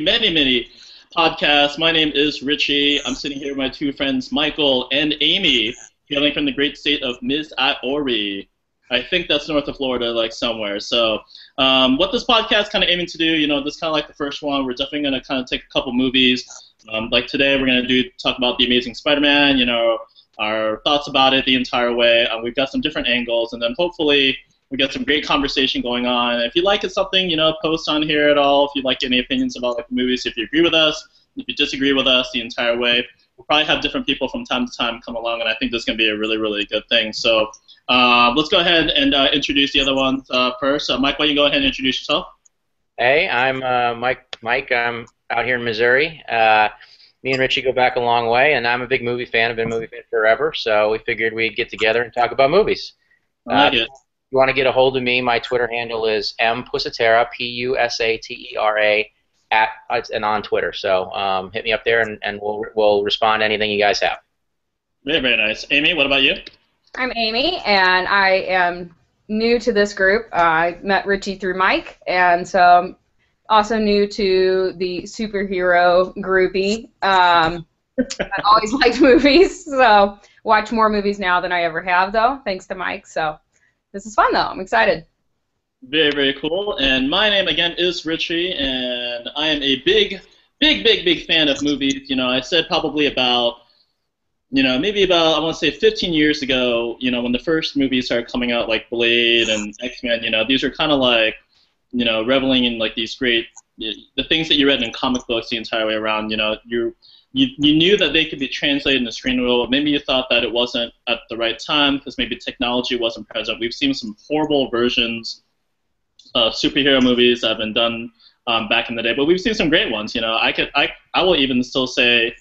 many podcasts. My name is Richie. I'm sitting here with my two friends, Michael and Amy, hailing from the great state of Missouri. I think that's north of Florida, like somewhere. So, what this podcast kind of aiming to do, this kind of like the first one. We're definitely going to kind of take a couple movies. Like today, we're going to talk about The Amazing Spider-Man. Our thoughts about it the entire way. We've got some different angles, and then hopefully we got some great conversation going on. If you like it, something, post on here at all. If you like any opinions about like the movies, if you agree with us, if you disagree with us the entire way, we'll probably have different people from time to time come along, and I think this is going to be a really, really good thing. So let's go ahead and introduce the other ones first. Mike, why don't you go ahead and introduce yourself? Hey, I'm Mike. I'm out here in Missouri. Me and Richie go back a long way, and I'm a big movie fan. I've been a movie fan forever, so we figured we'd get together and talk about movies. I like it. If you want to get a hold of me, my Twitter handle is mpusatera, Pusatera, and on Twitter. So hit me up there, and we'll respond to anything you guys have. Very, very nice. Amy, what about you? I'm Amy, and I am new to this group. I met Richie through Mike, and so I'm also new to the superhero groupie. I always liked movies, so watch more movies now than I ever have, though, thanks to Mike. So this is fun, though. I'm excited. Very, very cool. And my name, again, is Richie, and I am a big fan of movies. I said probably about, maybe about, I want to say 15 years ago, when the first movies started coming out, like Blade and X-Men, these are kind of like, reveling in like these great, the things that you read in comic books the entire way around. You knew that they could be translated in the screen world. Maybe you thought that it wasn't at the right time because maybe technology wasn't present. We've seen some horrible versions of superhero movies that have been done back in the day, but we've seen some great ones. I will even still say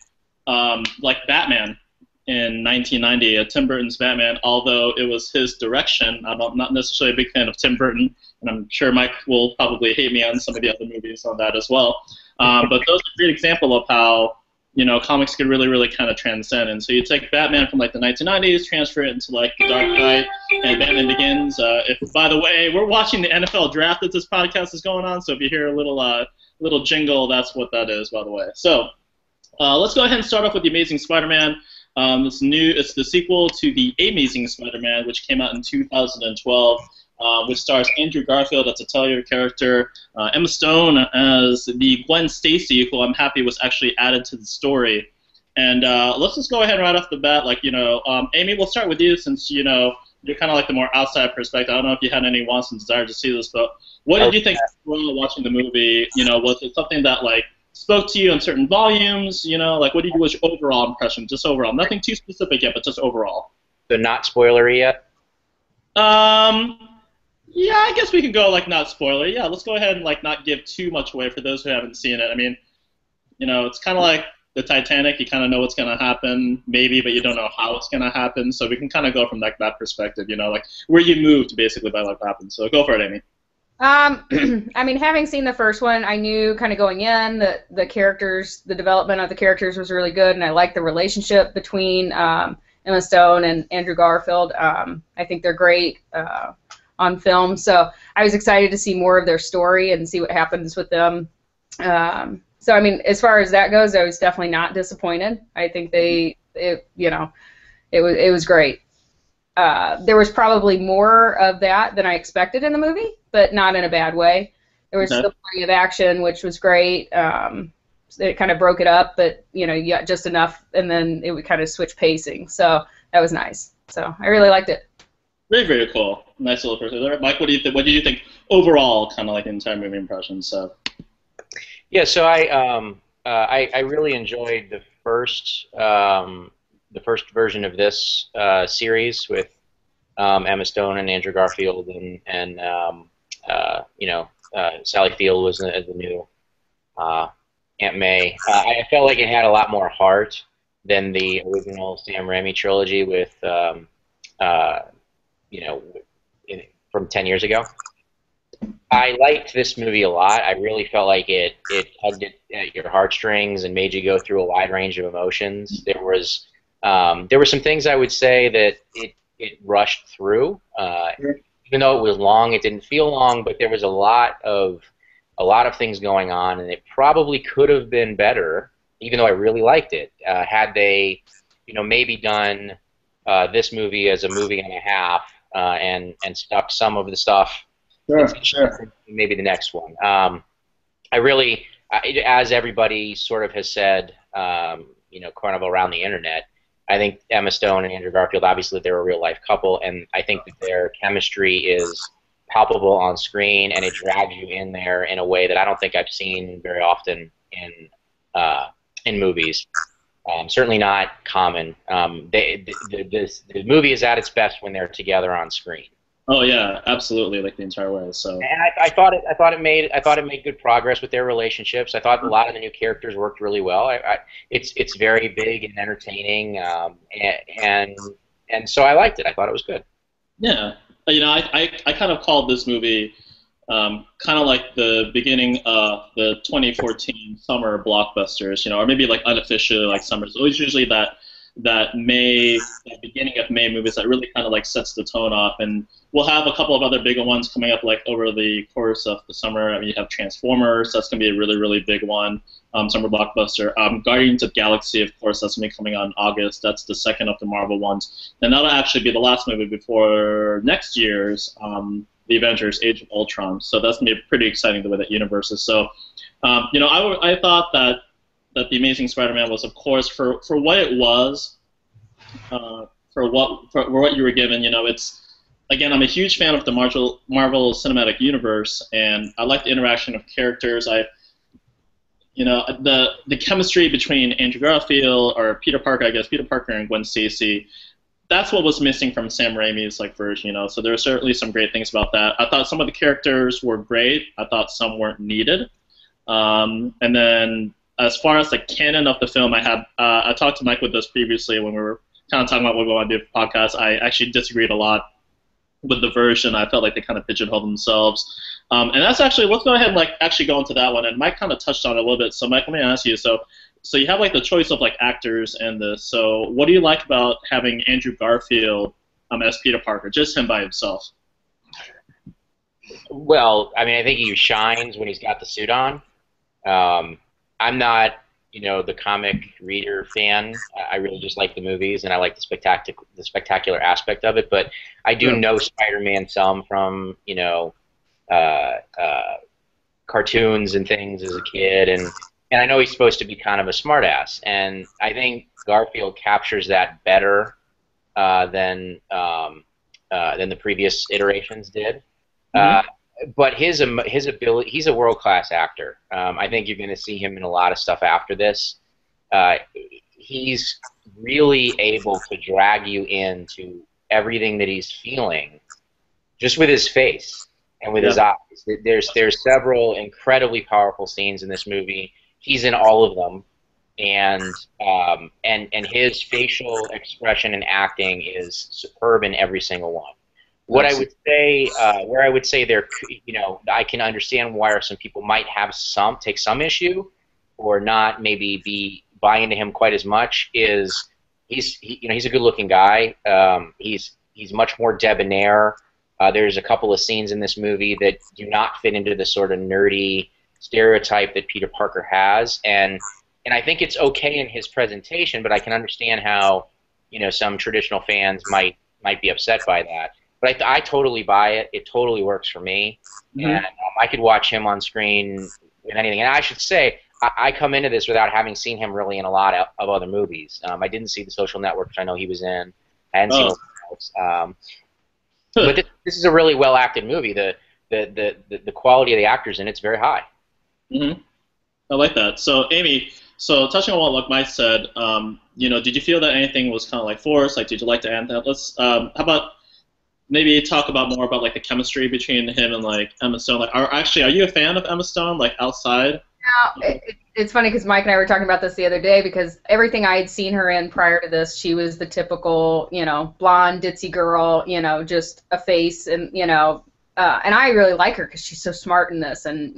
like Batman in 1990, Tim Burton's Batman, although it was his direction. I'm not necessarily a big fan of Tim Burton, and I'm sure Mike will probably hate me on some of the other movies on that as well. But those are a great example of how, comics could really, really kind of transcend. And so you take Batman from like the 1990s, transfer it into like The Dark Knight and Batman Begins. By the way, we're watching the NFL draft as this podcast is going on, so if you hear a little jingle, that's what that is, by the way. So let's go ahead and start off with The Amazing Spider-Man. It's the sequel to The Amazing Spider-Man, which came out in 2012, which stars Andrew Garfield as a Talia character, Emma Stone as the Gwen Stacy, who I'm happy was actually added to the story. And let's just go ahead right off the bat, Amy, we'll start with you since, you're kind of like the more outside perspective. I don't know if you had any wants and desire to see this, but what did you think while watching the movie? Was it something that, spoke to you in certain volumes, what was your overall impression, just overall? Nothing too specific yet, but just overall. So not spoilery yet? Yeah, I guess we could go, not spoiler. Yeah, let's go ahead and, not give too much away for those who haven't seen it. I mean, it's kind of like the Titanic. You kind of know what's going to happen, maybe, but you don't know how it's going to happen. So we can kind of go from, that perspective, where you moved, basically, by what happened. So go for it, Amy. I mean, having seen the first one, I knew kind of going in that the development of the characters was really good, and I liked the relationship between Emma Stone and Andrew Garfield. I think they're great on film, so I was excited to see more of their story and see what happens with them. So, I mean, as far as that goes, I was definitely not disappointed. I think it was great. There was probably more of that than I expected in the movie, but not in a bad way. There was still plenty of action, which was great. It kind of broke it up, but you got just enough, and then it would kind of switch pacing. So that was nice. So I really liked it. Very, very cool. Nice little person there. Mike, what do you think? What did you think overall, kind of like the entire movie impression? So. Yeah. So I really enjoyed the first version of this series with Emma Stone and Andrew Garfield and Sally Field was the new Aunt May. I felt like it had a lot more heart than the original Sam Raimi trilogy with from 10 years ago. I liked this movie a lot. I really felt like it tugged at your heartstrings and made you go through a wide range of emotions. There were some things I would say that it rushed through. Even though it was long, it didn't feel long, but there was a lot of a lot of things going on, and it probably could have been better, even though I really liked it, had they, maybe done this movie as a movie and a half, and stuck some of the stuff Sure. maybe the next one. I really, as everybody sort of has said, kind of around the internet, I think Emma Stone and Andrew Garfield, obviously they're a real life couple, and I think that their chemistry is palpable on screen, and it drags you in there in a way that I don't think I've seen very often in movies. Certainly not common. The movie is at its best when they're together on screen. Oh yeah, absolutely, like the entire way. So. And I thought it made good progress with their relationships. I thought a lot of the new characters worked really well. It's very big and entertaining, and so I liked it. I thought it was good. Yeah, I kind of called this movie kind of like the beginning of the 2014 summer blockbusters, or maybe like unofficially like summer. So it's usually that beginning of May movies that really kind of like sets the tone off, and we'll have a couple of other bigger ones coming up like over the course of the summer. I mean, you have Transformers, that's going to be a really, really big one, summer blockbuster. Guardians of Galaxy, of course, that's going to be coming out in August. That's the second of the Marvel ones. And that'll actually be the last movie before next year's The Avengers Age of Ultron. So that's going to be pretty exciting the way that universe is. So, I thought that The Amazing Spider-Man was, of course, for what it was, for what you were given, it's, again, I'm a huge fan of the Marvel Cinematic Universe, and I like the interaction of characters. The chemistry between Andrew Garfield, or Peter Parker, and Gwen Stacy, that's what was missing from Sam Raimi's version, so there are certainly some great things about that. I thought some of the characters were great. I thought some weren't needed. And then as far as the canon of the film, I talked to Mike with this previously when we were kind of talking about what we want to do for the podcast. I actually disagreed a lot with the version. I felt like they kind of pigeonholed themselves. And that's actually, let's go ahead and actually go into that one. And Mike kind of touched on it a little bit. So Mike, let me ask you. So you have the choice of actors in this. So what do you like about having Andrew Garfield as Peter Parker, just him by himself? Well, I mean, I think he shines when he's got the suit on. I'm not, the comic reader fan. I really just like the movies, and I like the spectacular aspect of it. But I do know Spider-Man some from, cartoons and things as a kid, and I know he's supposed to be kind of a smartass, and I think Garfield captures that better than the previous iterations did. But his ability, he's a world-class actor. I think you're going to see him in a lot of stuff after this. He's really able to drag you into everything that he's feeling just with his face and with his eyes. There's several incredibly powerful scenes in this movie. He's in all of them, and his facial expression and acting is superb in every single one. What I would say, where I would say there, I can understand why some people might have take some issue, or not maybe buy into him quite as much, is he's a good-looking guy. He's much more debonair. There's a couple of scenes in this movie that do not fit into the sort of nerdy stereotype that Peter Parker has, and I think it's okay in his presentation, but I can understand how some traditional fans might be upset by that. But I totally buy it. It totally works for me, and I could watch him on screen in anything. And I should say, I come into this without having seen him really in a lot of other movies. I didn't see The Social Network, which I know he was in. I hadn't seen else. But this is a really well-acted movie. The quality of the actors in it's very high. I like that. So, Amy, touching on what Mike said, did you feel that anything was kind of forced? Did you like to add that? Let's how about maybe talk more about the chemistry between him and Emma Stone. Are you a fan of Emma Stone outside? No, it's funny because Mike and I were talking about this the other day, because everything I had seen her in prior to this, she was the typical, blonde ditzy girl, just a face, and and I really like her because she's so smart in this, and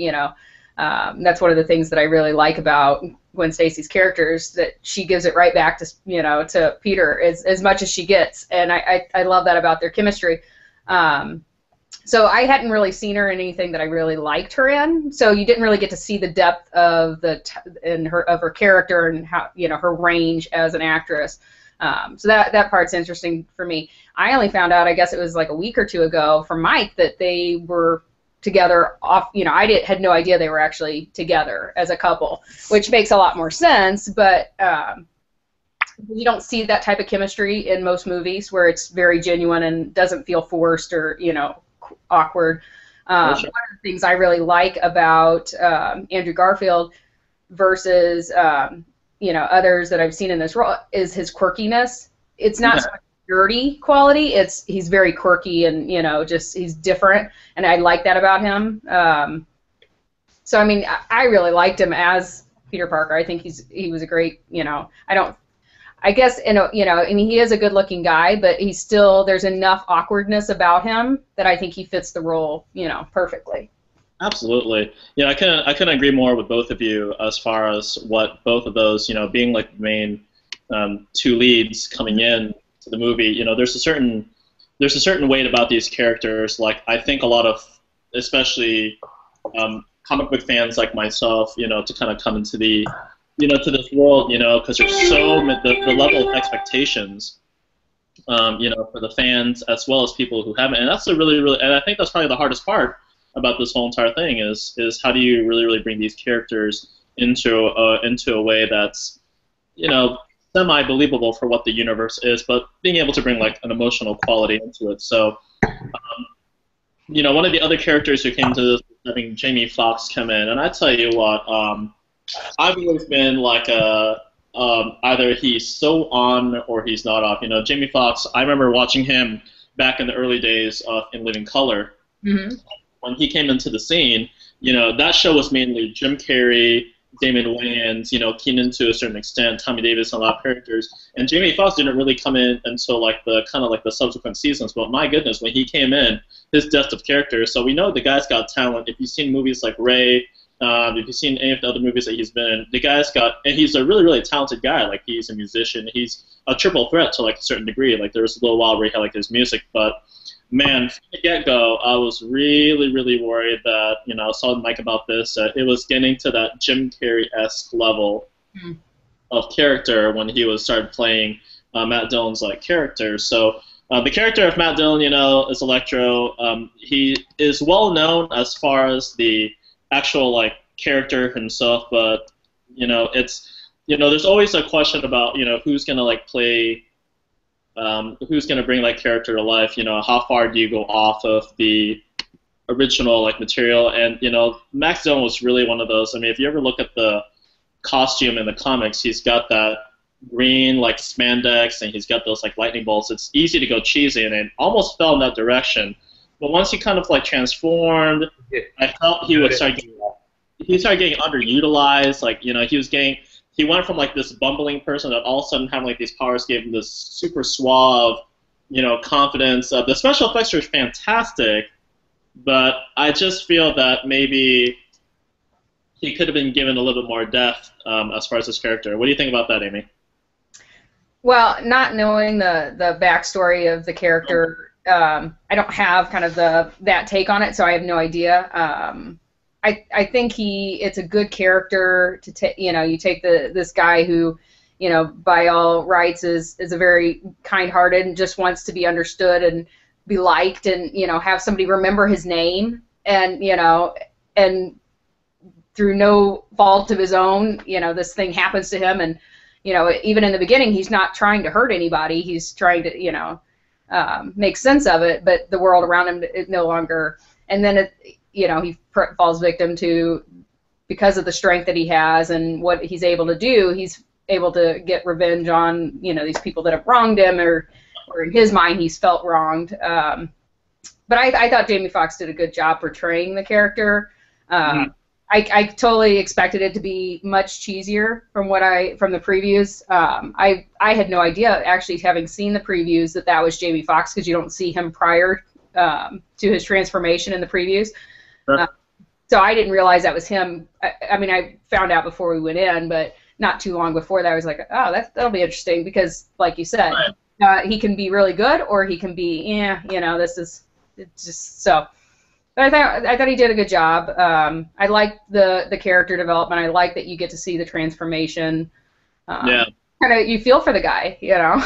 that's one of the things that I really like about Gwen Stacy's characters, that she gives it right back to to Peter as much as she gets, and I love that about their chemistry. So I hadn't really seen her in anything that I really liked her in. So you didn't really get to see the depth of her character and how, you know, her range as an actress. So that part's interesting for me. I only found out, I guess it was like a week or two ago, from Mike that they were together off. You know, had no idea they were actually together as a couple, which makes a lot more sense. But you don't see that type of chemistry in most movies where it's very genuine and doesn't feel forced or, you know, awkward. One of the things I really like about Andrew Garfield versus you know, others that I've seen in this role is his quirkiness. It's not so much dirty quality. He's very quirky and, you know, just he's different, and I like that about him. So I mean, I really liked him as Peter Parker. I think he was a great, you know, I guess, you know, I mean, he is a good-looking guy, but there's enough awkwardness about him that I think he fits the role, you know, perfectly. Absolutely. Yeah, I couldn't agree more with both of you as far as what both of those, you know, being like the main two leads coming in to the movie. You know, there's a certain weight about these characters. Like, I think a lot of, especially comic book fans like myself, you know, to kind of come into the, you know, to this world, you know, because there's the level of expectations, you know, for the fans as well as people who haven't, and that's and I think that's probably the hardest part about this whole entire thing is how do you really bring these characters into a way that's, you know, semi-believable for what the universe is, but being able to bring like an emotional quality into it. So, you know, one of the other characters who came to this, having Jamie Foxx come in, and I tell you what, I've always been like either he's so on or he's not off. You know, Jamie Foxx, I remember watching him back in the early days of In Living Color. Mm-hmm. When he came into the scene, you know, that show was mainly Jim Carrey, Damon Wayans, you know, Keenan to a certain extent, Tommy Davis, and a lot of characters. And Jamie Foxx didn't really come in until like the subsequent seasons. But my goodness, when he came in, his depth of character. So we know the guy's got talent. If you've seen movies like Ray, if you've seen any of the other movies that he's been in, the guy's got, and he's a really, really talented guy. Like, he's a musician. He's a triple threat to like a certain degree. Like, there was a little while where he had like his music, but man, from the get-go, I was really, really worried that, you know, I was telling Mike about this, it was getting to that Jim Carrey-esque level of character when he started playing Matt Dillon's like character. So the character of Matt Dillon, you know, is Electro. He is well known as far as the actual like character himself, but you know, there's always a question about, you know, who's gonna like play. Who's going to bring that character to life? You know, how far do you go off of the original like material? And you know, Max Dillon was really one of those. I mean, if you ever look at the costume in the comics, he's got that green like spandex, and he's got those like lightning bolts. It's easy to go cheesy, and it almost fell in that direction. But once he kind of like transformed, I felt he started getting underutilized. Like, you know, he went from like this bumbling person that all of a sudden having like these powers gave him this super suave, you know, confidence. The special effects are fantastic, but I just feel that maybe he could have been given a little bit more depth as far as his character. What do you think about that, Amy? Well, not knowing the backstory of the character, I don't have kind of that take on it, so I have no idea. I think it's a good character to take. You know, you take this guy who, you know, by all rights is a very kind-hearted and just wants to be understood and be liked, and you know, have somebody remember his name, and you know, and through no fault of his own, you know, this thing happens to him, and you know, even in the beginning, he's not trying to hurt anybody. He's trying to, you know, make sense of it, but the world around him is no longer. And then you know, he falls victim to, because of the strength that he has and what he's able to do, he's able to get revenge on, you know, these people that have wronged him, or in his mind he's felt wronged. But I thought Jamie Foxx did a good job portraying the character. I totally expected it to be much cheesier from the previews. I had no idea, actually, having seen the previews, that was Jamie Foxx, because you don't see him prior to his transformation in the previews. So I didn't realize that was him. I mean, I found out before we went in, but not too long before that, I was like, oh, that'll be interesting, because, like you said, he can be really good, or he can be, you know, this is it's just so. But I thought he did a good job. I like the character development. I like that you get to see the transformation. Yeah. Kind of, you feel for the guy, you know.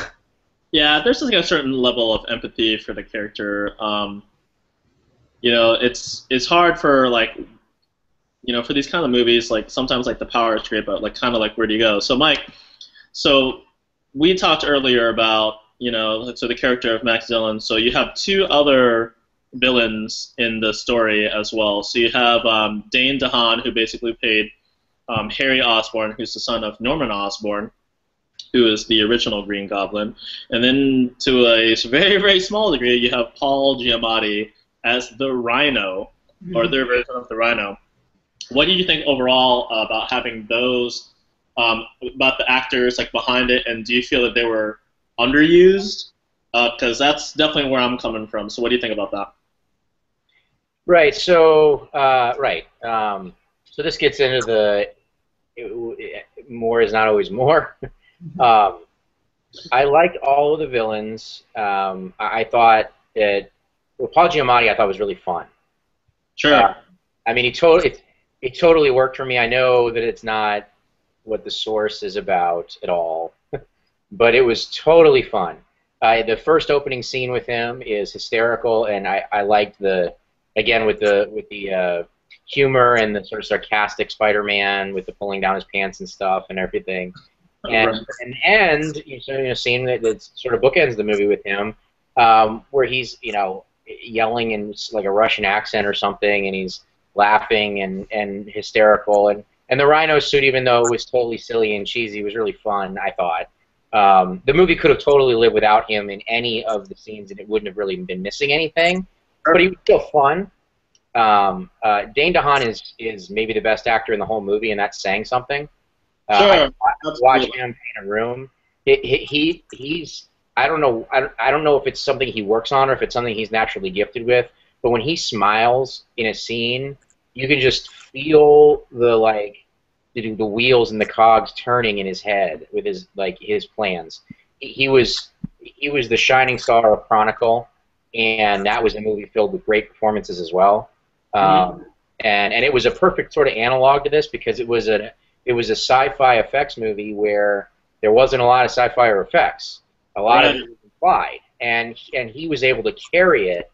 Yeah, there's just like a certain level of empathy for the character. You know, it's hard for like, you know, for these kind of movies, like sometimes like the power is great, but like kind of like where do you go? So Mike, so we talked earlier about, you know, so the character of Max Dillon. So you have two other villains in the story as well. So you have Dane DeHaan, who basically played Harry Osborn, who's the son of Norman Osborn, who is the original Green Goblin. And then to a very, very small degree, you have Paul Giamatti as the Rhino, or their version of the Rhino. What do you think overall about having those, about the actors like behind it, and do you feel that they were underused? Because that's definitely where I'm coming from. So what do you think about that? Right. So so this gets into the more is not always more. I liked all of the villains. I thought that Paul Giamatti I thought was really fun. Sure. I mean, it totally worked for me. I know that it's not what the source is about at all, but it was totally fun. The first opening scene with him is hysterical, and I liked again with the humor and the sort of sarcastic Spider-Man with the pulling down his pants and stuff and everything. And an end, scene that sort of bookends the movie with him, where he's yelling in like a Russian accent or something, and he's laughing and hysterical, and the Rhino suit, even though it was totally silly and cheesy, was really fun. I thought the movie could have totally lived without him in any of the scenes, and it wouldn't have really been missing anything. But he was still fun. Dane DeHaan is maybe the best actor in the whole movie, and that's saying something. Sure. Watching him paint a room, he's I don't know if it's something he works on or if it's something he's naturally gifted with. But when he smiles in a scene, you can just feel the wheels and the cogs turning in his head with his plans. He was the shining star of Chronicle, and that was a movie filled with great performances as well. And it was a perfect sort of analog to this because it was a sci-fi effects movie where there wasn't a lot of sci-fi or effects. A lot of it was implied, and he was able to carry it,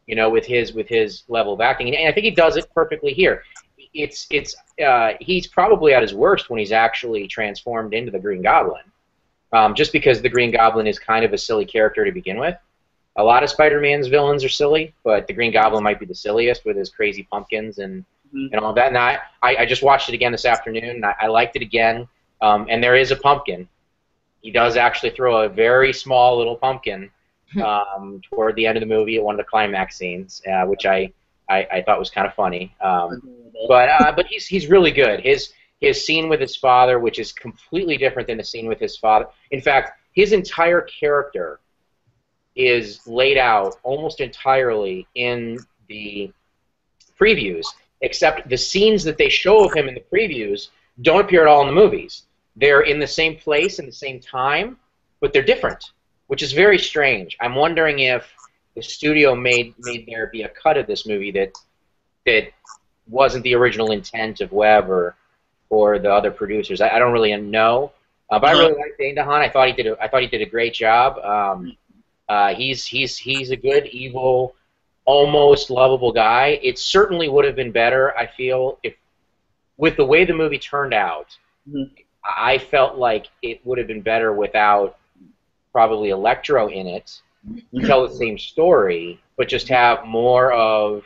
with his level of acting, and I think he does it perfectly here. He's probably at his worst when he's actually transformed into the Green Goblin, just because the Green Goblin is kind of a silly character to begin with. A lot of Spider-Man's villains are silly, but the Green Goblin might be the silliest with his crazy pumpkins and all that. And I just watched it again this afternoon, and I liked it again. And there is a pumpkin. He does actually throw a very small little pumpkin toward the end of the movie at one of the climax scenes, which I thought was kind of funny. But he's really good. His scene with his father, which is completely different than the scene with his father. In fact, his entire character is laid out almost entirely in the previews, except the scenes that they show of him in the previews don't appear at all in the movies. They're in the same place in the same time, but they're different, which is very strange. I'm wondering if the studio made there be a cut of this movie that wasn't the original intent of Webb or the other producers. I don't really know, but I really like Dane DeHaan. I thought he did a great job. He's a good, evil, almost lovable guy. It certainly would have been better, I feel, if with the way the movie turned out. I felt like it would have been better without probably Electro in it to tell the same story, but just have more of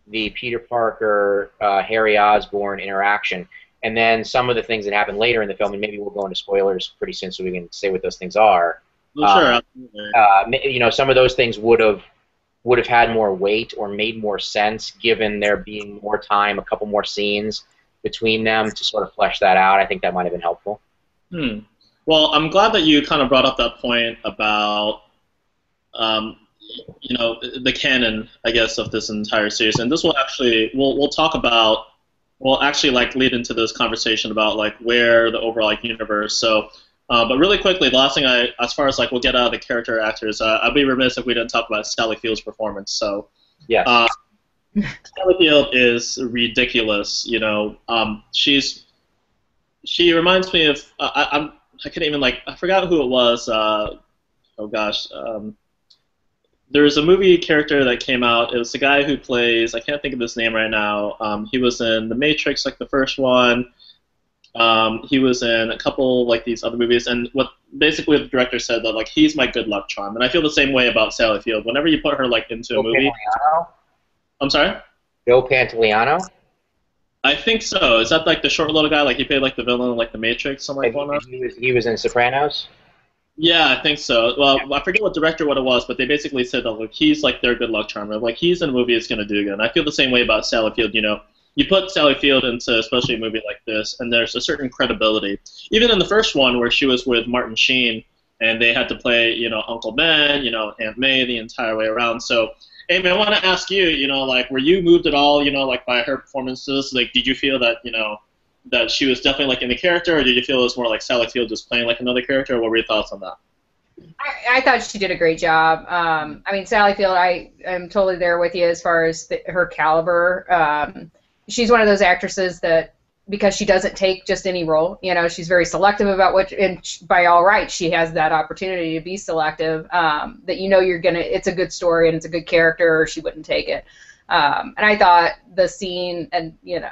the Peter Parker, Harry Osborn interaction. And then some of the things that happen later in the film, and maybe we'll go into spoilers pretty soon so we can say what those things are. Sure, absolutely. Some of those things would have had more weight or made more sense given there being more time, a couple more scenes between them to sort of flesh that out. I think that might have been helpful. Well, I'm glad that you kind of brought up that point about, the canon, I guess, of this entire series. And this will actually, we'll talk about, we'll actually lead into this conversation about where the overall universe. So, but really quickly, the last thing as far as we'll get out of the character actors, I'd be remiss if we didn't talk about Sally Field's performance. So, Yes. Sally Field is ridiculous. You know, she reminds me of I can't even I forgot who it was. Oh gosh. There's a movie character that came out. It was the guy who plays. I can't think of his name right now. He was in The Matrix, like the first one. He was in a couple like these other movies, and what basically the director said that like he's my good luck charm, and I feel the same way about Sally Field. Whenever you put her like into a movie. Pantoliano? I'm sorry. Joe Pantoliano. I think so. Is that like the short little guy? Like he played like the villain in like The Matrix, something like that? He was in Sopranos. Yeah, I think so. Well, I forget what director what it was, but they basically said that like he's like their good luck charm. Like he's in a movie, it's gonna do good. And I feel the same way about Sally Field. You know, you put Sally Field into especially a movie like this, and there's a certain credibility. Even in the first one, where she was with Martin Sheen, and they had to play, you know, Uncle Ben, you know, Aunt May the entire way around. So, Amy, I want to ask you, you know, like, were you moved at all, you know, like by her performances? Like, did you feel that, you know, that she was definitely like in the character, or did you feel it was more like Sally Field just playing like another character? Or what were your thoughts on that? I thought she did a great job. I mean, Sally Field, I'm totally there with you as far as her caliber. She's one of those actresses that, because she doesn't take just any role, you know, she's very selective about what, and by all rights, she has that opportunity to be selective, that you know it's a good story and it's a good character, or she wouldn't take it. And I thought the scene, and, you know,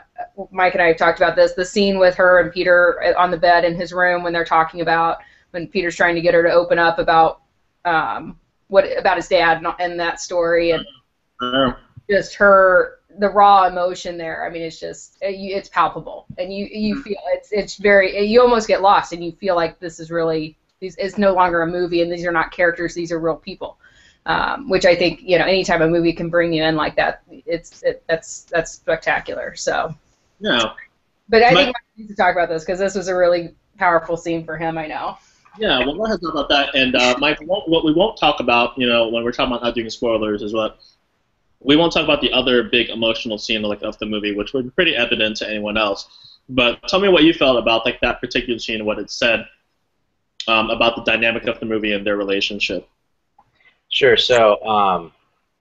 Mike and I have talked about this, the scene with her and Peter on the bed in his room when they're talking about, when Peter's trying to get her to open up about about his dad and that story, and just the raw emotion there. I mean, it's just it's palpable, and you feel it's very, you almost get lost, and you feel like this is really, it's no longer a movie, and these are not characters, these are real people, which I think, you know, anytime a movie can bring you in like that, that's spectacular. So yeah, but I think we need to talk about this because this was a really powerful scene for him. I know. Yeah, well, go ahead and talk about that. And Mike, what we won't talk about, you know, when we're talking about not doing spoilers, is what we won't talk about the other big emotional scene like of the movie, which would be pretty evident to anyone else. But tell me what you felt about like that particular scene and what it said about the dynamic of the movie and their relationship. Sure. So,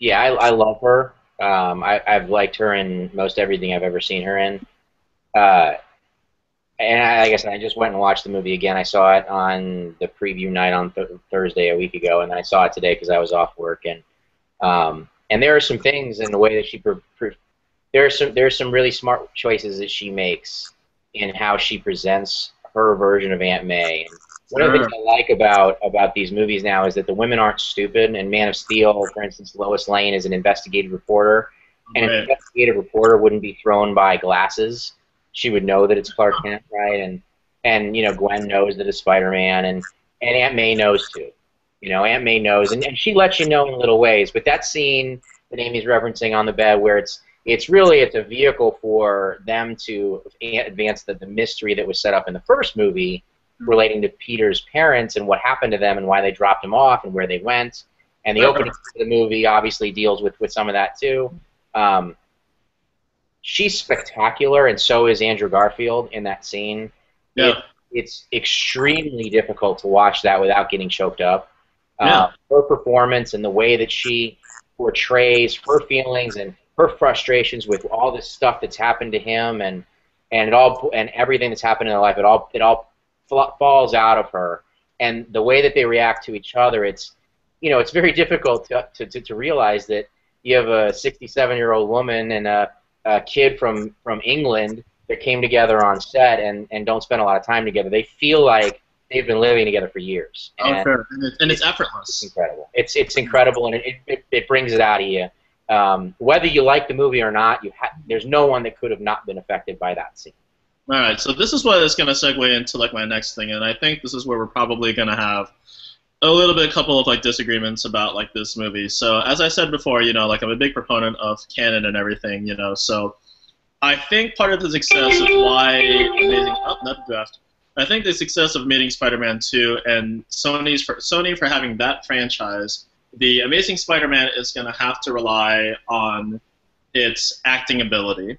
yeah, I love her. I've liked her in most everything I've ever seen her in. And like I said, I just went and watched the movie again. I saw it on the preview night on Thursday a week ago, and then I saw it today because I was off work. And there are some things in the way that she there's some really smart choices that she makes in how she presents her version of Aunt May. And one of the things I like about these movies now is that the women aren't stupid. And Man of Steel, for instance, Lois Lane is an investigative reporter, and an investigative reporter wouldn't be thrown by glasses. She would know that it's Clark Kent, right? And you know, Gwen knows that it's Spider-Man, and Aunt May knows too. You know, Aunt May knows, and she lets you know in little ways. But that scene that Amy's referencing on the bed, where it's a vehicle for them to advance the mystery that was set up in the first movie, relating to Peter's parents and what happened to them and why they dropped him off and where they went. And the opening of the movie obviously deals with some of that too. She's spectacular, and so is Andrew Garfield in that scene. Yeah. It's extremely difficult to watch that without getting choked up. Her performance and the way that she portrays her feelings and her frustrations with all this stuff that's happened to him and everything that's happened in her life, it all falls out of her. And the way that they react to each other, it's very difficult to realize that you have a 67-year-old woman and a kid from England that came together on set and don't spend a lot of time together. They feel like they've been living together for years. And it's effortless. It's incredible. It's incredible, and it brings it out of you. Whether you like the movie or not, there's no one that could have not been affected by that scene. All right, so this is what is going to segue into like my next thing, and I think this is where we're probably going to have a couple of like disagreements about like this movie. So as I said before, you know, like I'm a big proponent of canon and everything, you know. So I think part of the success of why I think the success of Amazing Spider-Man 2 and Sony for having that franchise, the Amazing Spider-Man is going to have to rely on its acting ability,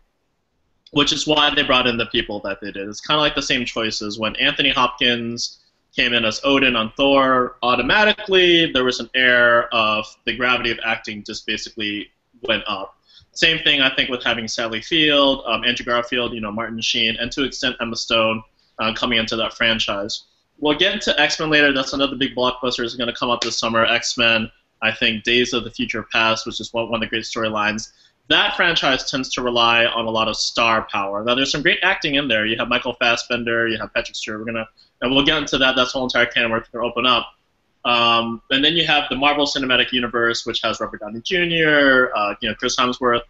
which is why they brought in the people that they did. It's kind of like the same choices when Anthony Hopkins came in as Odin on Thor. Automatically, there was an air of the gravity of acting just basically went up. Same thing, I think, with having Sally Field, Andrew Garfield, Martin Sheen, and to an extent Emma Stone coming into that franchise. We'll get into X-Men later. That's another big blockbuster that's going to come up this summer. X-Men, I think Days of the Future Past, which is one of the great storylines. That franchise tends to rely on a lot of star power. Now, there's some great acting in there. You have Michael Fassbender, you have Patrick Stewart. And we'll get into that. That's the whole entire can of worms we're going to open up. And then you have the Marvel Cinematic Universe, which has Robert Downey Jr., Chris Hemsworth,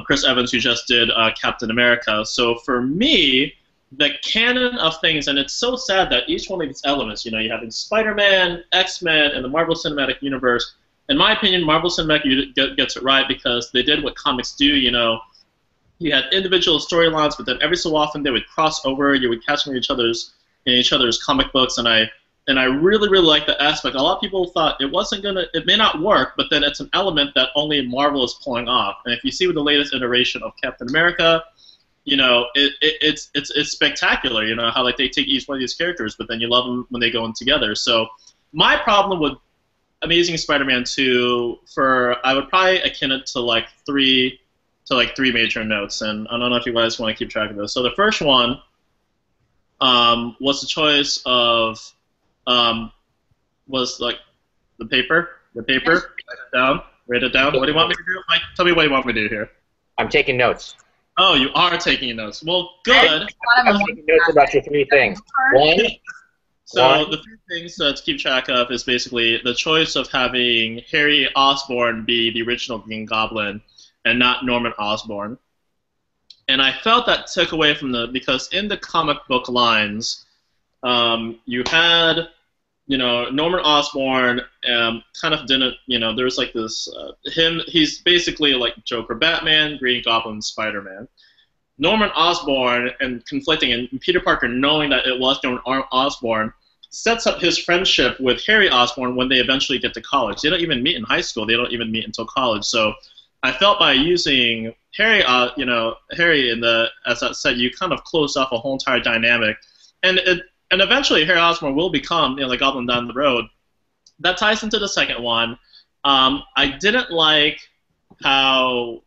Chris Evans, who just did Captain America. So for me, the canon of things, and it's so sad that each one of these elements, you have Spider-Man, X-Men, and the Marvel Cinematic Universe. In my opinion, Marvel Cinematic gets it right because they did what comics do. You had individual storylines, but then every so often they would cross over. You would catch them in each other's comic books, and I really, really like the aspect. A lot of people thought it may not work, but then it's an element that only Marvel is pulling off. And if you see with the latest iteration of Captain America, it's spectacular. How they take each one of these characters, but then you love them when they go in together. So my problem with Amazing Spider-Man 2, I would probably akin it to three major notes, and I don't know if you guys want to keep track of this. So the first one was the choice of was the paper. Write it down. What do you want me to do? Mike, tell me what you want me to do here. I'm taking notes. Oh, you are taking notes. Well, good. I'm taking notes about your three things. The three things to keep track of is basically the choice of having Harry Osborn be the original Green Goblin and not Norman Osborn. And I felt that took away from because in the comic book lines, you had, Norman Osborn kind of didn't, there was this, he's basically like Joker, Batman, Green Goblin, Spider-Man. Norman Osborn and conflicting, and Peter Parker knowing that it was Norman Osborn, sets up his friendship with Harry Osborn when they eventually get to college. They don't even meet in high school. They don't even meet until college. So I felt by using Harry, Harry as that set, you kind of closed off a whole entire dynamic, and eventually Harry Osborn will become the Goblin down the road. That ties into the second one. I didn't like how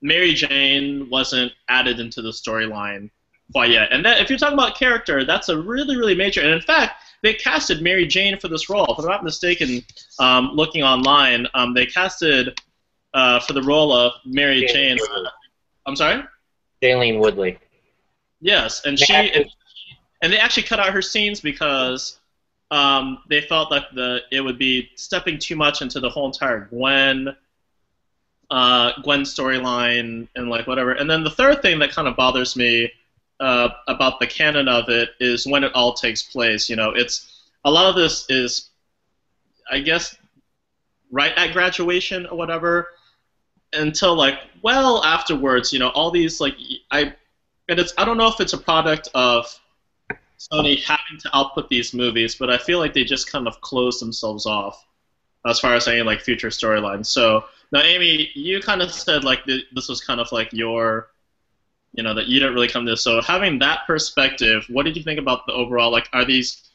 Mary Jane wasn't added into the storyline quite yet. And if you're talking about character, that's a really, really major. And in fact, they casted Mary Jane for this role. If I'm not mistaken, looking online, they casted for the role of Mary Jane. I'm sorry? Shailene Woodley. Yes, and and they actually cut out her scenes because they felt like it would be stepping too much into the whole entire Gwen storyline and whatever. And then the third thing that kind of bothers me about the canon of it is when it all takes place. It's a lot of this is, I guess, right at graduation or whatever, until well afterwards. All these I don't know if it's a product of Sony having to output these movies, but I feel like they just kind of closed themselves off as far as any future storylines. So now, Amy, you kind of said this was kind of your, that you didn't really come to this. So having that perspective, what did you think about the overall? Are these?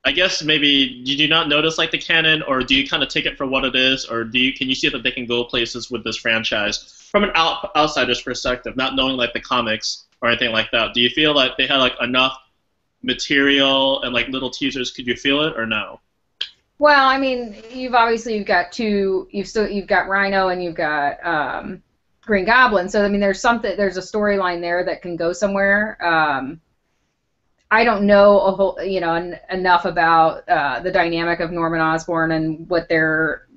I guess maybe did you not notice the canon, or do you kind of take it for what it is, or can you see that they can go places with this franchise from an outsider's perspective, not knowing the comics or anything like that? Do you feel like they had enough material and little teasers? Could you feel it or no? Well, I mean, you've got you've got Rhino and you've got Green Goblin. So I mean, there's a storyline there that can go somewhere. I don't know enough about the dynamic of Norman Osborn and what they're,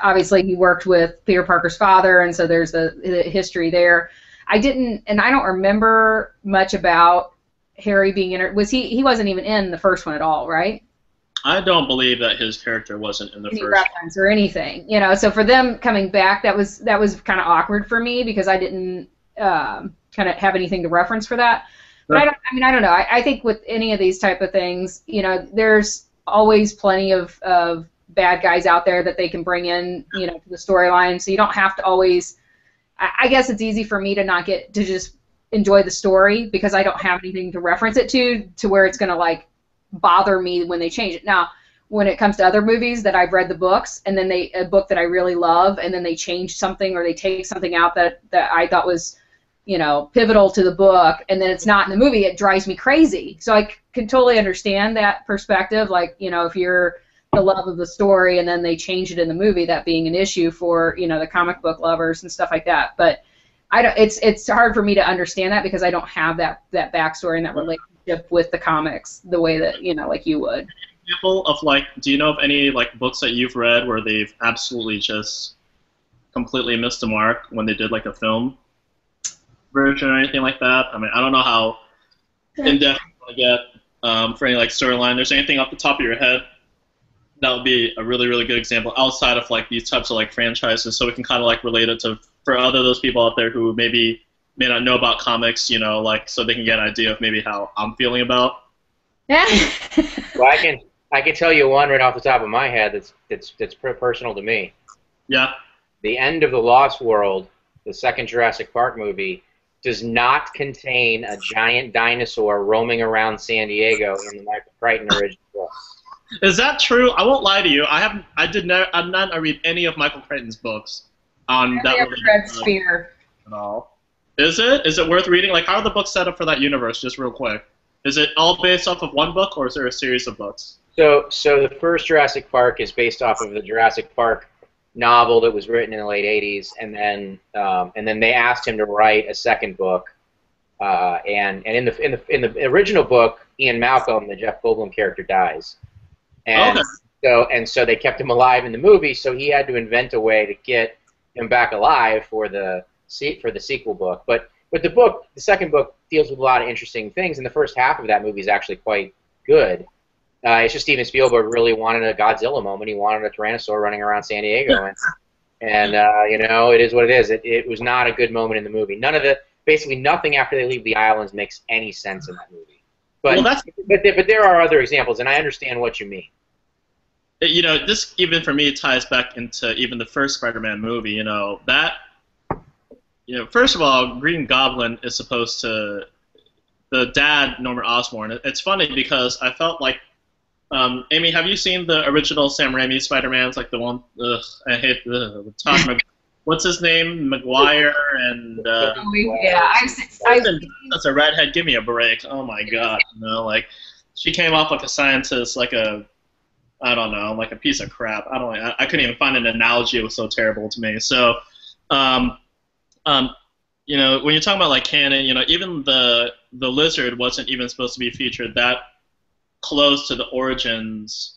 obviously he worked with Peter Parker's father, and so there's the history there. I don't remember much about Harry being in it. He wasn't even in the first one at all, right? I don't believe that his character wasn't in the any first reference or anything, So for them coming back, that was kind of awkward for me because I didn't kind of have anything to reference for that. But I don't know. I think with any of these type of things, there's always plenty of bad guys out there that they can bring in, to the storyline. So you don't have to always. I guess it's easy for me to just enjoy the story because I don't have anything to reference it to where it's gonna bother me when they change it. Now, when it comes to other movies that I've read the books, and then a book that I really love, and then they change something or they take something out that I thought was, pivotal to the book, and then it's not in the movie, it drives me crazy. So I can totally understand that perspective, like, if you're the love of the story and then they change it in the movie, that being an issue for, the comic book lovers and stuff like that. But it's hard for me to understand that because I don't have that backstory and that relationship with the comics the way that, like you would. Example of do you know of any books that you've read where they've absolutely just completely missed the mark when they did a film version or anything like that? I mean, I don't know how in depth you want to get for any storyline. There's anything off the top of your head that would be a really, really good example outside of these types of franchises, so we can kind of relate it to for those people out there who maybe may not know about comics, so they can get an idea of maybe how I'm feeling about. Yeah. Well, I can tell you one right off the top of my head that's pretty personal to me. Yeah. The end of The Lost World, the second Jurassic Park movie, does not contain a giant dinosaur roaming around San Diego in the Michael Crichton original book. Is that true? I won't lie to you. I'm not read any of Michael Crichton's books on that read Sphere at all. Is it worth reading? How are the books set up for that universe? Just real quick. Is it all based off of one book, or is there a series of books? So the first Jurassic Park is based off of the Jurassic Park novel that was written in the late '80s, and then they asked him to write a second book. And in the original book, Ian Malcolm, the Jeff Goldblum character, dies, and so they kept him alive in the movie. So he had to invent a way to get him back alive for the sequel book. But the second book deals with a lot of interesting things, and the first half of that movie is actually quite good. It's just Steven Spielberg really wanted a Godzilla moment. He wanted a Tyrannosaur running around San Diego, and it is what it is. It was not a good moment in the movie. Basically nothing after they leave the islands makes any sense in that movie. But there are other examples, and I understand what you mean. This even for me ties back into even the first Spider-Man movie. First of all, Green Goblin is supposed to the dad, Norman Osborn. It's funny because I felt like Amy, have you seen the original Sam Raimi Spider-Mans, the one? I hate the Todd. What's his name? Maguire and. Yeah, that's a redhead. Give me a break! Oh my God! She came off like a scientist, I don't know, like a piece of crap. I couldn't even find an analogy. It was so terrible to me. So, when you're talking about canon, even the lizard wasn't even supposed to be featured that close to the origins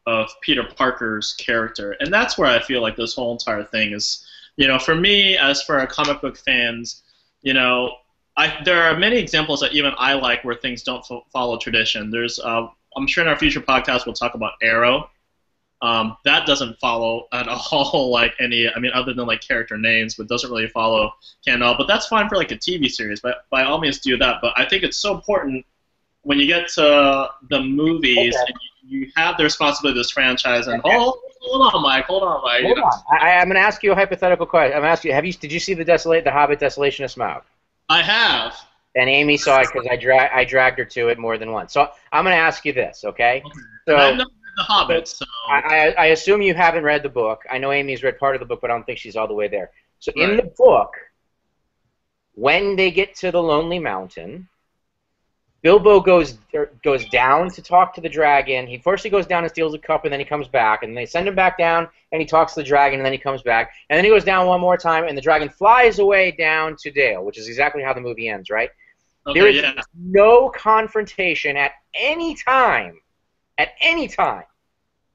of Peter Parker's character, and that's where I feel like this whole entire thing is. For me, as for our comic book fans, there are many examples that even I like where things don't follow tradition. There's, I'm sure in our future podcast we'll talk about Arrow. That doesn't follow at all other than character names, but doesn't really follow canon. But that's fine for a TV series. But by all means do that. But I think it's so important when you get to the movies and you have the responsibility of this franchise. And hold on, Mike. Hold on. I'm going to ask you a hypothetical question. I'm going to ask you: did you see the Hobbit: Desolation of Smaug? I have. And Amy saw it because I dragged her to it more than once. So I'm going to ask you this, okay? So I've never read The Hobbit, so... I assume you haven't read the book. I know Amy's read part of the book, but I don't think she's all the way there. So in the book, when they get to the Lonely Mountain, Bilbo goes down to talk to the dragon. He first goes down and steals a cup, and then he comes back. And they send him back down, and he talks to the dragon, and then he comes back. And then he goes down one more time, and the dragon flies away down to Dale, which is exactly how the movie ends, right? Okay, there is no confrontation at any time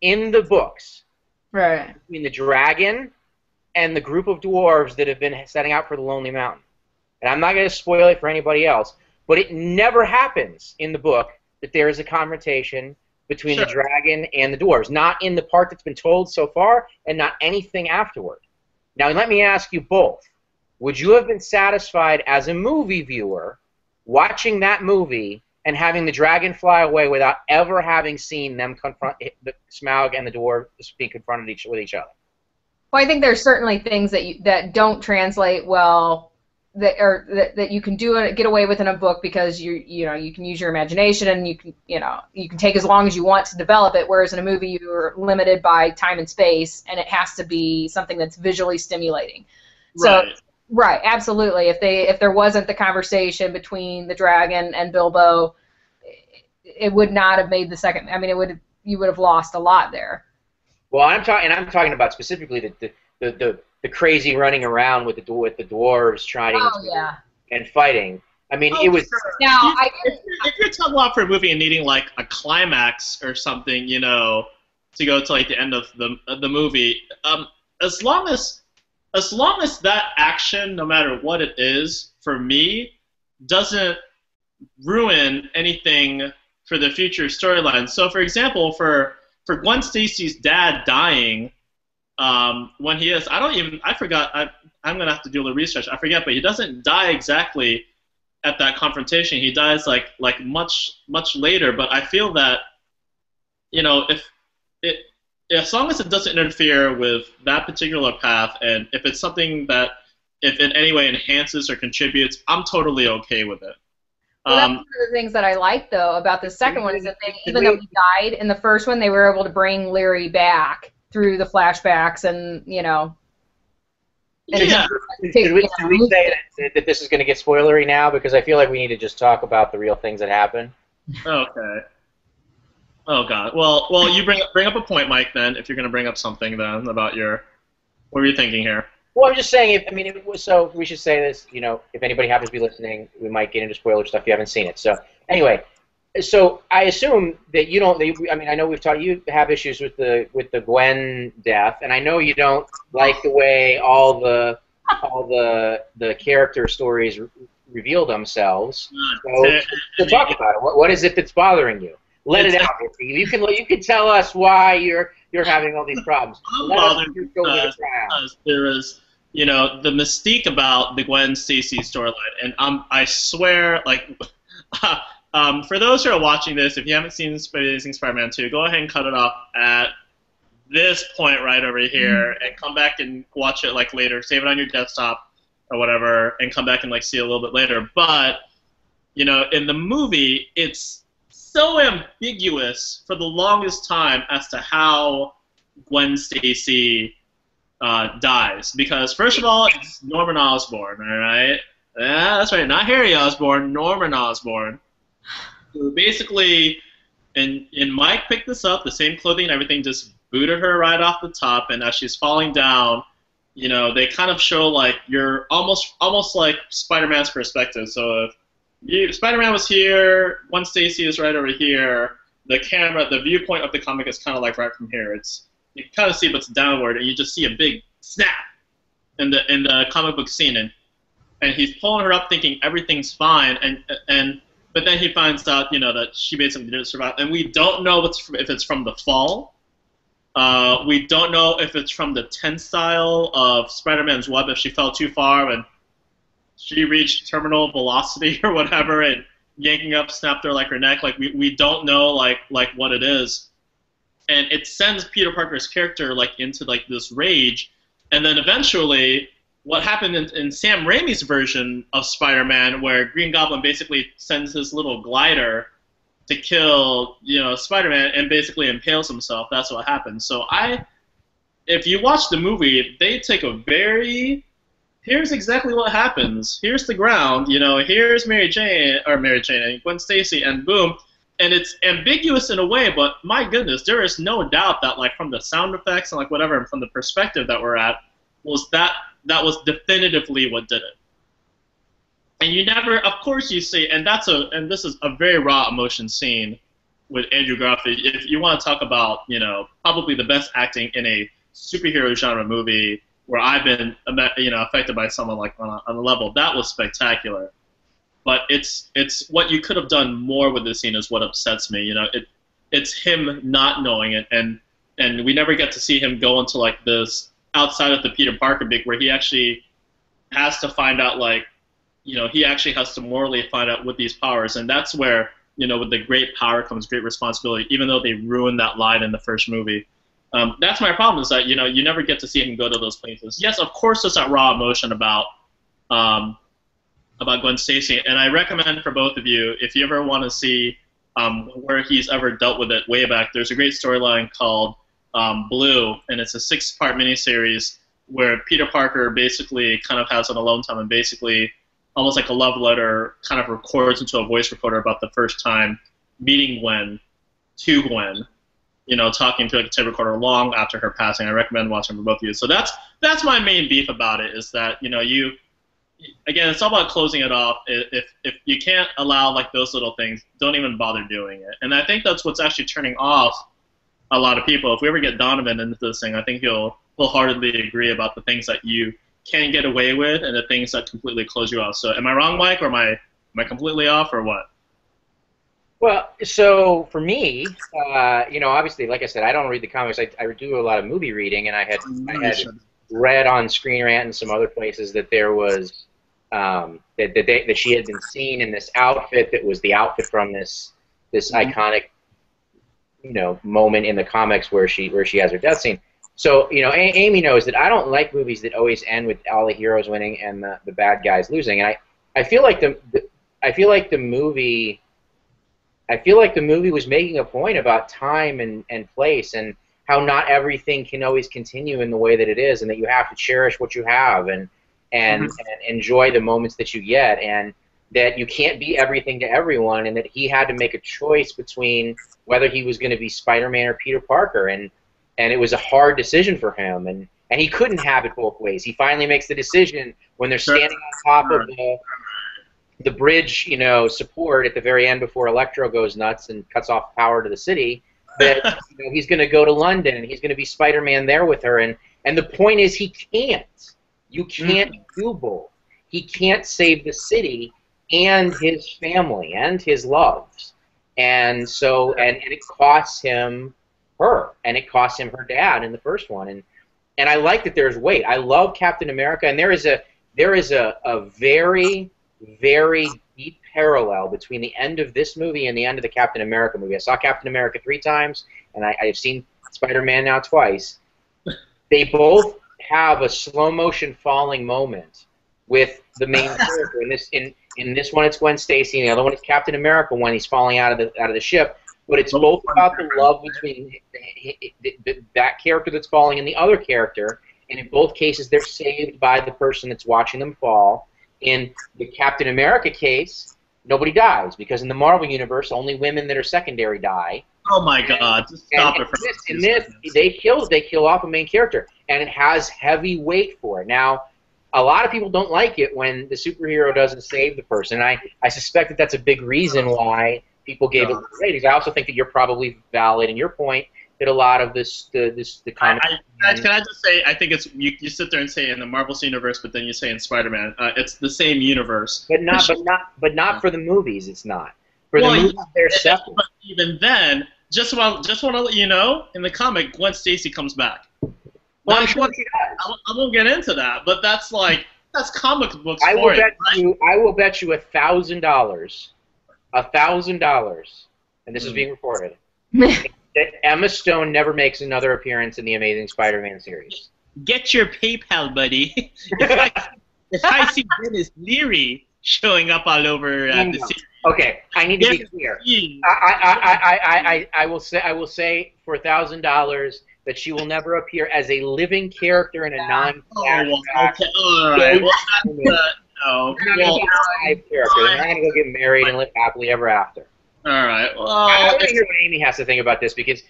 in the books between the dragon and the group of dwarves that have been setting out for the Lonely Mountain. And I'm not going to spoil it for anybody else, but it never happens in the book that there is a confrontation between the dragon and the dwarves. Not in the part that's been told so far, and not anything afterward. Now, let me ask you both. Would you have been satisfied as a movie viewer watching that movie and having the dragon fly away without ever having seen them confront the Smaug and the dwarves being confronted with each other? Well, I think there's certainly things that don't translate well that you can do it, get away with in a book because you can use your imagination and you can take as long as you want to develop it, whereas in a movie you're limited by time and space, and it has to be something that's visually stimulating. Right. So right, absolutely. If there wasn't the conversation between the dragon and Bilbo, it would not have made the second. I mean, you would have lost a lot there. Well, I'm talking about specifically the crazy running around with the dwarves trying and fighting. I mean, it was. Sure. Now, if you're talking about for a movie and needing like a climax or something, to go to like the end of the movie, as long as that action, no matter what it is, for me, doesn't ruin anything for the future storyline. So, for example, for Gwen Stacy's dad dying, when he is, I forgot, I'm going to have to do a little research, I forget, but he doesn't die exactly at that confrontation. He dies like much later, but I feel that, as long as it doesn't interfere with that particular path, and if it's something that, if in any way enhances or contributes, I'm totally okay with it. Well, that's one of the things that I like, though, about the second one, is that even though he died in the first one, they were able to bring Larry back through the flashbacks and, Yeah. Should we say that this is going to get spoilery now? Because I feel like we need to just talk about the real things that happen. Okay. Oh, God. Well, you bring up a point, Mike, then, if you're going to bring up something, then, about what were you thinking here? Well, I'm just saying, so we should say this, if anybody happens to be listening, we might get into spoiler stuff if you haven't seen it. So, anyway, I assume that you don't, I know you have issues with the Gwen death, and I know you don't like the way all the character stories reveal themselves. So talk about it. What is it that's bothering you? Let it out. You can tell us why you're having all these problems. I'm bothered because there is, the mystique about the Gwen Stacy storyline, and I swear, like, for those who are watching this, if you haven't seen Amazing Spider-Man 2, go ahead and cut it off at this point right over here, and come back and watch it like later. Save it on your desktop or whatever, and come back and like see it a little bit later. But in the movie, it's so ambiguous for the longest time as to how Gwen Stacy dies, because first of all, it's Norman Osborn, all right? Yeah, that's right, not Harry Osborn, Norman Osborn, who basically, and Mike picked this up, the same clothing and everything, just booted her right off the top, and as she's falling down, they kind of show like you're almost like Spider-Man's perspective. So if Spider-Man was here, Gwen Stacy is right over here, the viewpoint of the comic is kind of like right from here. You kind of see what's downward, and you just see a big snap in the comic book scene, and he's pulling her up, thinking everything's fine, but then he finds out, that she basically didn't survive, and we don't know if it's from the fall. We don't know if it's from the tensile of Spider-Man's web, if she fell too far and she reached terminal velocity or whatever, and yanking up snapped her like her neck. Like we don't know like what it is. And it sends Peter Parker's character like into like this rage, and then eventually, what happened in Sam Raimi's version of Spider-Man, where Green Goblin basically sends his little glider to kill Spider-Man and basically impales himself. That's what happens. So if you watch the movie, they take here's exactly what happens. Here's the ground. Here's Mary Jane, and Gwen Stacy, and boom. And it's ambiguous in a way, but my goodness, there is no doubt that, like, from the sound effects and like whatever, and from the perspective that we're at, that was definitively what did it. And you never, of course, you see, and this is a very raw emotion scene with Andrew Garfield. If you want to talk about, probably the best acting in a superhero genre movie where I've been, affected by someone like on a level, that was spectacular. But it's what you could have done more with this scene is what upsets me. It's him not knowing it, and we never get to see him go into like this outside of the Peter Parker bit where he actually has to find out he actually has to morally find out with these powers, and that's where with the great power comes great responsibility. Even though they ruined that line in the first movie, that's my problem is that you never get to see him go to those places. Yes, of course, there's that raw emotion about about Gwen Stacy, and I recommend for both of you, if you ever want to see where he's ever dealt with it way back, there's a great storyline called Blue, and it's a 6-part miniseries where Peter Parker basically kind of has an alone time and basically almost like a love letter kind of records into a voice recorder about the first time meeting Gwen to Gwen, you know, talking to like a tape recorder long after her passing. I recommend watching for both of you. So that's my main beef about it, is that, you know, again, it's all about closing it off. If you can't allow like those little things, don't even bother doing it. And I think that's what's actually turning off a lot of people. If we ever get Donovan into this thing, I think he'll wholeheartedly agree about the things that you can get away with and the things that completely close you off. So am I wrong, Mike, or am I completely off, or what? Well, so for me, you know, obviously, like I said, I don't read the comics. I do a lot of movie reading, and I had read on Screen Rant and some other places that there was that she had been seen in this outfit that was the outfit from this iconic, you know, moment in the comics where she has her death scene. So, you know, Amy knows that I don't like movies that always end with all the heroes winning and the bad guys losing. And I feel like the movie was making a point about time and place, and how not everything can always continue in the way that it is, and that you have to cherish what you have and enjoy the moments that you get, and that you can't be everything to everyone, and that he had to make a choice between whether he was going to be Spider-Man or Peter Parker, and it was a hard decision for him, and he couldn't have it both ways. He finally makes the decision when they're standing on top of the bridge, you know, support at the very end before Electro goes nuts and cuts off power to the city, that you know, he's going to go to London and he's going to be Spider-Man there with her, and the point is he can't. You can't do both. He can't save the city and his family and his loves, and so and it costs him her, and it costs him her dad in the first one, and I like that there's weight. I love Captain America, and there is a very, very deep parallel between the end of this movie and the end of the Captain America movie. I saw Captain America 3 times, and I've seen Spider-Man now twice. They both have a slow motion falling moment with the main character. In this one, it's Gwen Stacy, and the other one is Captain America when he's falling out of the ship. But it's both about the love between that character that's falling and the other character, and in both cases, they're saved by the person that's watching them fall. In the Captain America case, nobody dies, because in the Marvel Universe, only women that are secondary die. Oh my God! Just stop it. In this, they kill off a main character, and it has heavy weight for it. Now, a lot of people don't like it when the superhero doesn't save the person. I suspect that that's a big reason why people gave it ratings. I also think that you're probably valid in your point that a lot of the comics. Can I just say, I think it's you sit there and say in the Marvel universe, but then you say in Spider-Man, it's the same universe. But not for the movies. It's not. For the movies, they're separate. But even then, just want to let you know, in the comic, Gwen Stacy comes back. Well, I'm sure she does. I won't get into that, but that's comic books. I will bet you $1,000, and this is being recorded, that Emma Stone never makes another appearance in the Amazing Spider-Man series. Get your PayPal, buddy. if I see Dennis Leary showing up all over the series. Okay, I need to be clear. I will say for $1,000 that she will never appear as a living character in a non-flashback. Okay, all right. Well, no. They're not going to go get married and live happily ever after. All right. Well, I want to hear what Amy has to think about this, because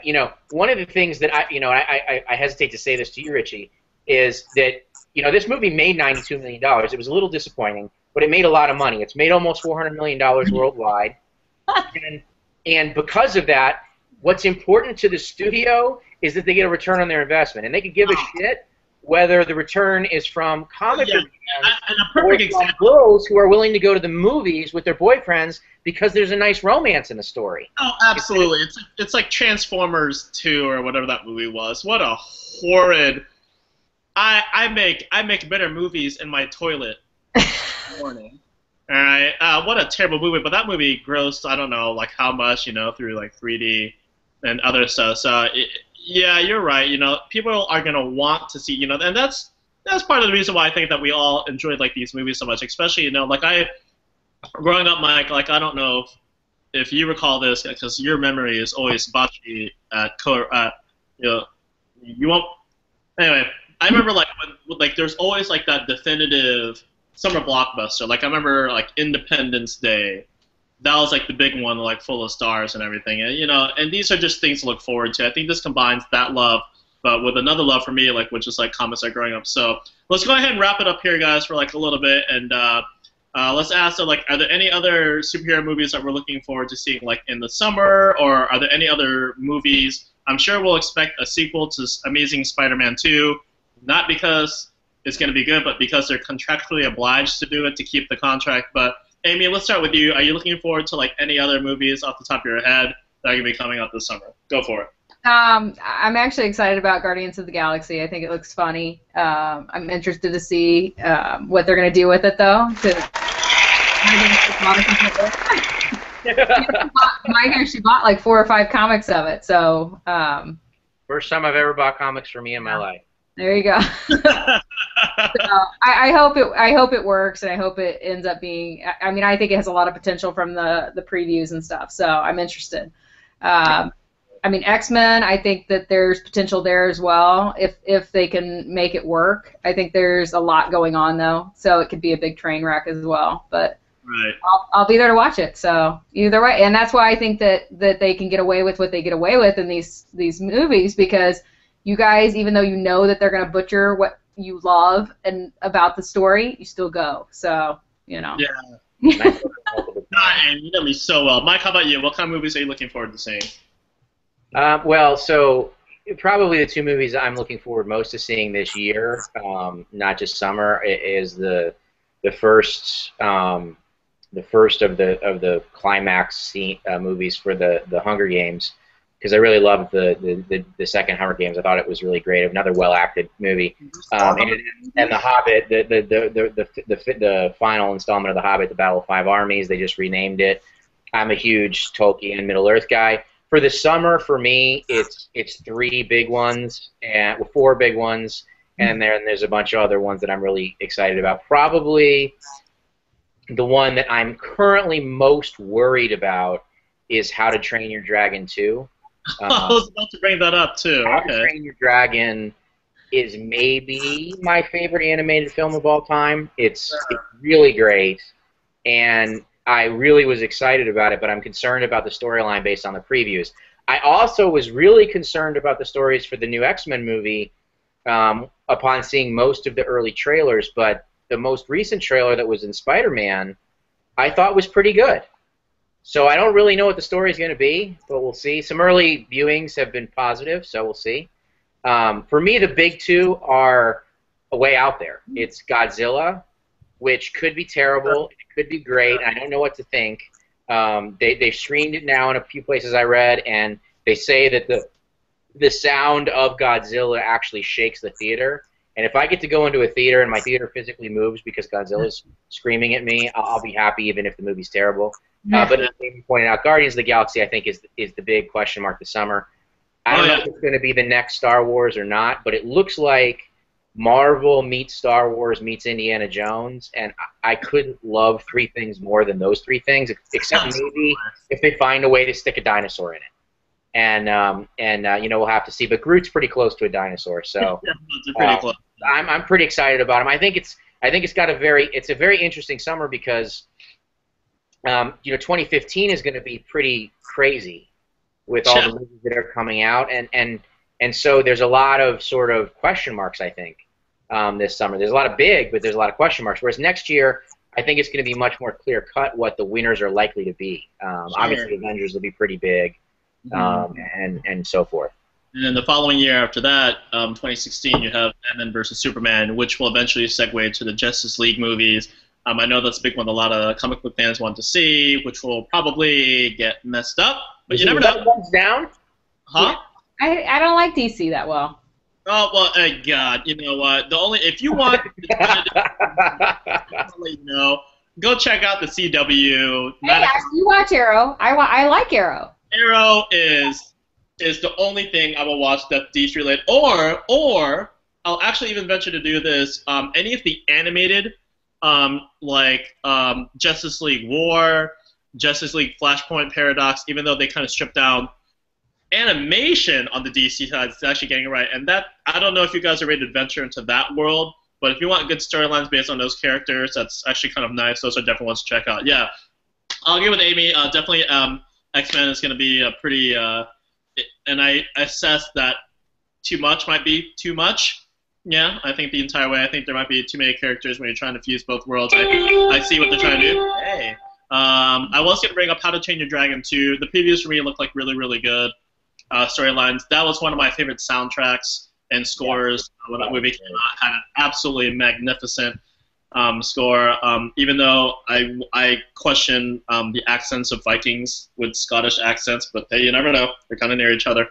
you know, one of the things that I hesitate to say this to you, Richie, is that, you know, this movie made $92 million. It was a little disappointing, but it made a lot of money. It's made almost $400 million worldwide, and because of that, what's important to the studio is that they get a return on their investment, and they could give a shit whether the return is from comic fans or from girls who are willing to go to the movies with their boyfriends because there's a nice romance in the story. Oh, absolutely. It's like Transformers 2 or whatever that movie was. What a horrid... I make better movies in my toilet in the morning. All right? What a terrible movie. But that movie grossed, I don't know, like how much, you know, through like 3D and other stuff. So... yeah, you're right. You know, people are gonna want to see. You know, and that's that's part of the reason why I think that we all enjoyed like these movies so much, especially like growing up, Mike. Like I don't know if you recall this because your memory is always botchy you won't. Anyway, I remember like when there's always like that definitive summer blockbuster. Like I remember like Independence Day. That was like the big one, like full of stars and everything. And and these are just things to look forward to. I think this combines that love, but with another love for me, like which is like comics like growing up. So let's go ahead and wrap it up here, guys, for like a little bit, and let's ask, like, are there any other superhero movies that we're looking forward to seeing like in the summer, or are there any other movies? I'm sure we'll expect a sequel to Amazing Spider-Man 2, not because it's going to be good, but because they're contractually obliged to do it to keep the contract. But Amy, let's start with you. Are you looking forward to like any other movies off the top of your head that are going to be coming out this summer? Go for it. I'm actually excited about Guardians of the Galaxy. I think it looks funny. I'm interested to see what they're going to do with it, though. Mike actually bought like 4 or 5 comics of it, so. First time I've ever bought comics for me in my life. There you go. So, I hope it works, and I hope it ends up being. I mean, I think it has a lot of potential from the previews and stuff. So I'm interested. I mean, X-Men, I think that there's potential there as well if they can make it work. I think there's a lot going on, though, so it could be a big train wreck as well. But right. I'll be there to watch it, so either way. And that's why I think that they can get away with what they get away with in these movies, because you guys, even though you know that they're going to butcher what you love and about the story, you still go. So, Yeah. And you know me so well. Mike, how about you? What kind of movies are you looking forward to seeing? Well, so probably the 2 movies I'm looking forward most to seeing this year, not just summer, is the first of the climax movies for the Hunger Games, because I really loved the second Hunger Games. I thought it was really great. Another well-acted movie, and The Hobbit, the final installment of The Hobbit, The Battle of Five Armies. They just renamed it. I'm a huge Tolkien and Middle Earth guy. For the summer, for me, it's 3 big ones and 4 big ones, and then there's a bunch of other ones that I'm really excited about. Probably the one that I'm currently most worried about is How to Train Your Dragon 2. I was about to bring that up too. How to Train Your Dragon is maybe my favorite animated film of all time. It's really great, and I really was excited about it, but I'm concerned about the storyline based on the previews. I also was really concerned about the stories for the new X-Men movie upon seeing most of the early trailers, but the most recent trailer that was in Spider-Man I thought was pretty good. So I don't really know what the story is going to be, but we'll see. Some early viewings have been positive, so we'll see. For me, the big 2 are way out there. It's Godzilla, which could be terrible. It could be great. I don't know what to think. They've screened it now in a few places I read, and they say that the sound of Godzilla actually shakes the theater. And if I get to go into a theater and my theater physically moves because Godzilla's screaming at me, I'll be happy even if the movie's terrible. But as Amy pointed out, Guardians of the Galaxy, I think, is the big question mark this summer. I don't know if it's going to be the next Star Wars or not, but it looks like Marvel meets Star Wars meets Indiana Jones, and I couldn't love 3 things more than those 3 things, except maybe if they find a way to stick a dinosaur in it. And we'll have to see. But Groot's pretty close to a dinosaur, so pretty close. I'm pretty excited about him. I think it's got a very interesting summer because 2015 is going to be pretty crazy with all the movies that are coming out, and so there's a lot of sort of question marks, I think, this summer. There's a lot of big, but there's a lot of question marks. Whereas next year, I think it's going to be much more clear-cut what the winners are likely to be. Obviously, Avengers will be pretty big, and so forth. And then the following year after that, 2016, you have Batman vs. Superman, which will eventually segue to the Justice League movies. I know that's a big one a lot of comic book fans want to see, which will probably get messed up, but you never know. Thumbs down? Huh? I don't like DC that well. Oh, well, God, you know what? If you want go check out the CW. Hey, you watch Arrow. I like Arrow. Arrow is the only thing I will watch that's DC related, or I'll actually even venture to do this. Any of the animated, Justice League War, Justice League Flashpoint Paradox, even though they kind of stripped down animation on the DC side, it's actually getting it right. And that, I don't know if you guys are ready to venture into that world, but if you want good storylines based on those characters, that's actually kind of nice. Those are definitely ones to check out. Yeah, I'll agree with Amy. Definitely, X-Men is going to be a pretty, and I assess that too much might be too much. Yeah, I think the entire way. I think there might be too many characters when you're trying to fuse both worlds. I see what they're trying to do. Hey. I was going to bring up How to Train Your Dragon 2. The previews for me looked like really, really good storylines. That was one of my favorite soundtracks and scores when that movie came out. Had an absolutely magnificent score, even though I question the accents of Vikings with Scottish accents, but hey, you never know. They're kind of near each other.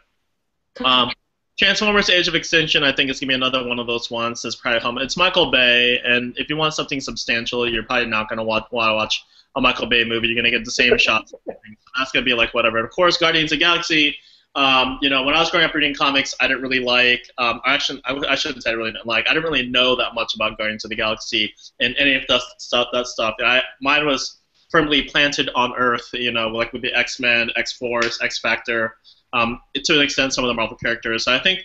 Transformers Age of Extinction, I think it's going to be another one of those ones. It's Michael Bay, and if you want something substantial, you're probably not going to want to watch a Michael Bay movie. You're going to get the same shots. That's going to be like whatever. Of course, Guardians of the Galaxy, when I was growing up reading comics, I didn't really like, I shouldn't say I really didn't like, I didn't really know that much about Guardians of the Galaxy and any of that stuff. Mine was firmly planted on Earth, like with the X-Men, X-Force, X-Factor, to an extent some of the Marvel characters. So I think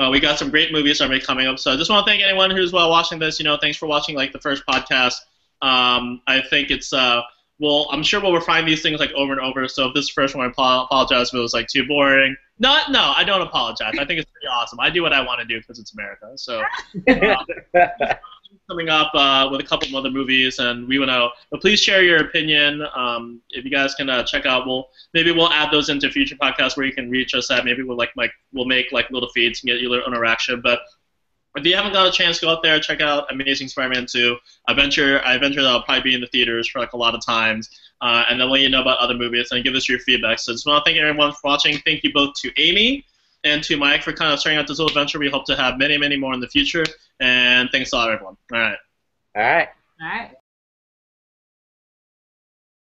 we got some great movies already coming up. So I just want to thank anyone who's watching this. Thanks for watching the first podcast. I think it's I'm sure we'll refine these things over and over. So if this first one, I apologize if it was too boring. No, I don't apologize. I think it's pretty awesome. I do what I want to do because it's America. So coming up with a couple of other movies, and we want to. But please share your opinion. If you guys can check out, we'll add those into future podcasts where you can reach us at. Maybe we'll make little feeds and get you a little interaction. But if you haven't got a chance, go out there, check out Amazing Spider-Man 2. I venture that'll probably be in the theaters for a lot of times, and then let you know about other movies and give us your feedback. So just want to thank everyone for watching. Thank you both to Amy and to Mike for kind of starting out this little adventure. We hope to have many, many more in the future. And thanks a lot, everyone. All right. All right. All right.